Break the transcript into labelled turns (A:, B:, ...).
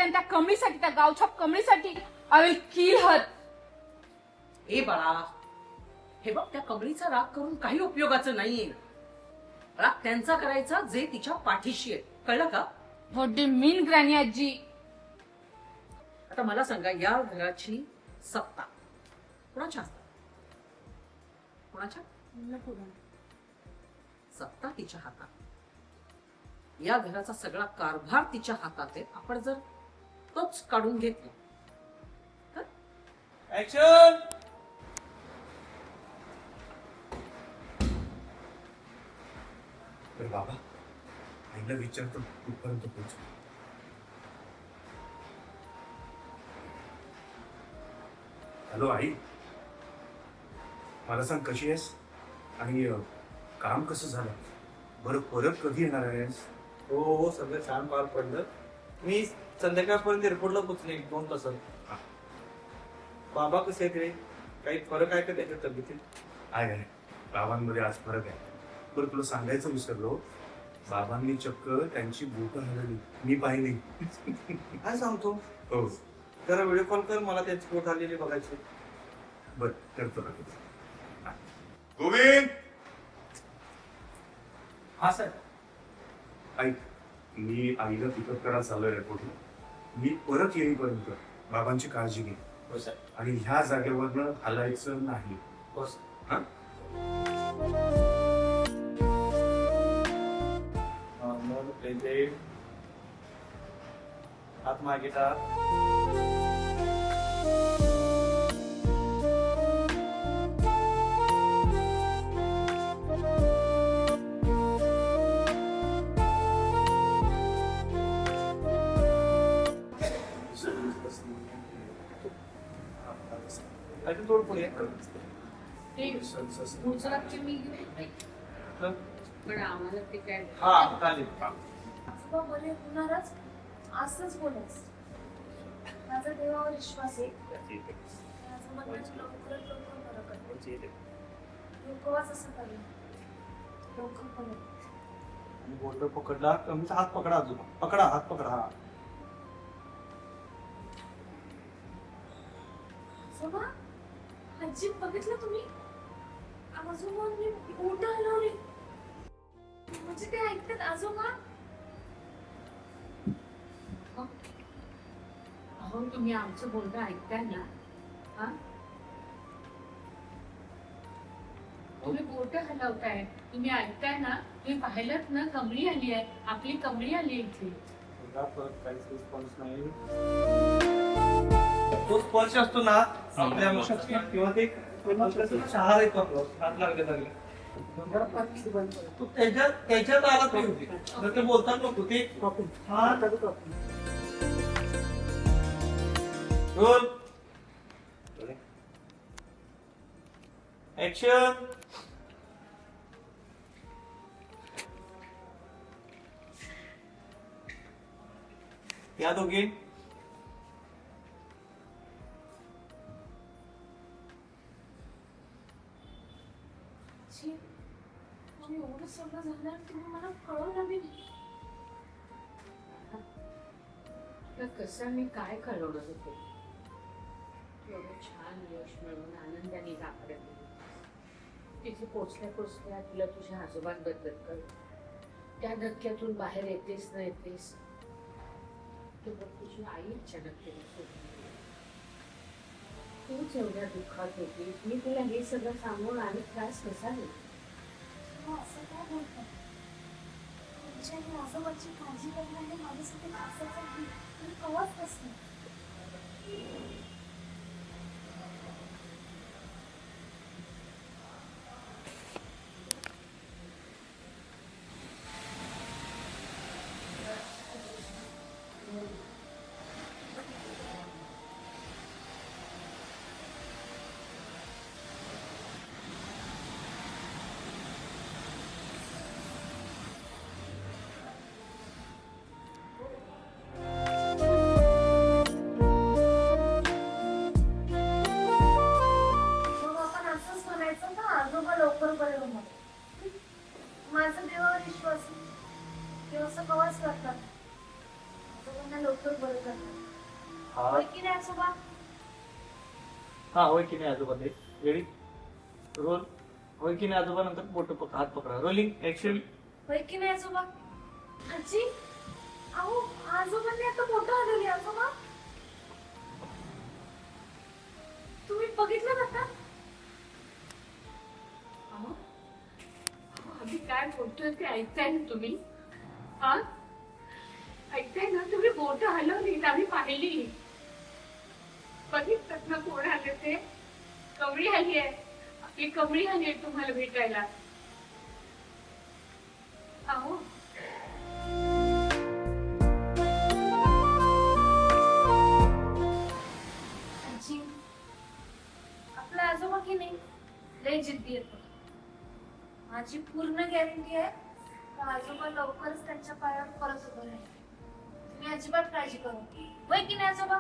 A: आणि त्या कमळीसाठी, त्या गावच्या कमळीसाठी आय विल किल हर.
B: ए बाळा, हे बघ, त्या कमळीचा राग करून काही उपयोगाचं नाहीये. राग त्यांचा करायचा जे तिच्या पाठीशी आहे, कळलं का?
A: व्हॉट डू मीन ग्रॅनी आजी?
B: आता मला सांगा, या घराची सत्ता कोणाच्या हातात? कोणाच्या? सत्ता तिच्या हातात. या घराचा सगळा कारभार तिच्या हातात आहे. आपण जर तोच काढून घेतला तर
C: ऍक्शन.
D: तर बाबा, आईला विचारतो कुठपर्यंत पोहोचू. हॅलो आई, मला सांग कशी आहेस आणि काम कसं झालं? बरं, परत कधी येणार आहेस?
C: हो हो, सगळं छान पार पडलं. मी संध्याकाळपर्यंत एअरपोर्टला पोहोचले 2 तासात. बाबा कसे आहेत रे? काही फरक आहे का त्याच्या तब्येतीत?
D: आहे, बाबांमध्ये आज फरक आहे. बरं, तुला सांगायचं विसरलो, बाबांनी चक्क त्यांची बोटं हलवली, मी पाहिली.
C: काय सांगतो?
D: हो.
C: जरा व्हिडिओ कॉल कर, मला त्याची बोट आलेली बघायची.
D: बर, करतो लगेच. गोविंद,
C: हा सर.
D: ऐक, मी आईला पिकअप करायला चाललोय एअरपोर्टला. मी परत येईपर्यंत बाबांची काळजी घे.
C: हो सर.
D: आणि ह्या जागेवरनं हलायचं नाही.
C: हो सर.
D: हा?
C: मग त्याचे हात मागे टाक. थोडं पुढे
B: पुढचं लक्ष मी घेऊ. पण आम्हाला ते काय
C: हा चालेल.
E: आजोबा बरे होणारच असंच बोलायच. माझा देवावर विश्वास आहे. माझं म्हणणं लवकरात लवकर बरं कर. लोकवाच असं करेल. लवकर परत.
C: आणि बोट पकडला, कमीचा हात पकडा अजून. पकडा, हात पकडा. हा.
E: आजोबा, आजी बघितलं तुम्ही? आजोबांनी बोट हलवली. म्हणजे ते ऐकतात आजोबा?
B: अहो, तुम्ही आमचं बोलणं ऐकताय ना? हा, तुम्ही बोट हलवताय, तुम्ही ऐकताय ना? तुम्ही पाहिलं ना, कमळी आली आहे, आपली कमळी आली इथे.
C: काहीच रिस्पॉन्स नाही. तो स्पर्श असतो ना आपल्या आयुष्यात, किंवा ते शहार येतो आपलं, हात लागले. तू त्याच्यात आला तो, ते बोलतात नको ते. हा, रोल ऍक्शन. या दोघे.
E: एवढं सगळं झालं तुम्ही मला कळवलं नाही.
B: तर कसं मी काय कळवलं होते? एवढं छान यश मिळवून आनंदाने गाकडे तिथे पोचल्या तुला तुझ्या आजोबांबद्दल कळलं. त्या धक्क्यातून बाहेर येतेस न येतेस, तुझी आई अचानक केली सोडून. तूच एवढ्या दुःखात होती, मी तुला हे सगळं सांगून आणि त्रास कसा देते?
E: असं काय बोलतात? तुमच्या आणि आजोबाची काळजी करण्याने माझ्यासाठी असाच आहे. मी कवाच नसते. त्यांना लवकर बरं करणार
C: हा
E: होय की नाही आजोबा?
C: हा होय की नाही आजोबा ते रेडी रोल होय की नाही आजोबा नंतर हात पकडा रोलिंग ऍक्शन
E: होय की नाही आजोबा? आजी अहो आजोबांनी आता बोटं हलवली आजोबा. तुम्ही बघितलं ना आता?
B: अहो, आम्ही काय बोलतोय ते ऐकताय ना तुम्ही? हा ऐकताय ना तुम्ही? बोट हलवली आम्ही पाहिली. बघितलं ना कोण आले ते? कमळी आली आहे. आपली कमळी आली आहे तुम्हाला भेटायला. अहो
E: आजी आपला आजोबा की नाही लय जिद्दी येतो. माझी पूर्ण गॅरंटी आहे का आजोबा लवकरच त्यांच्या पायावर परत उभं राहील. तुम्ही अजिबात काळजी करू नका. होय की नाही आजोबा?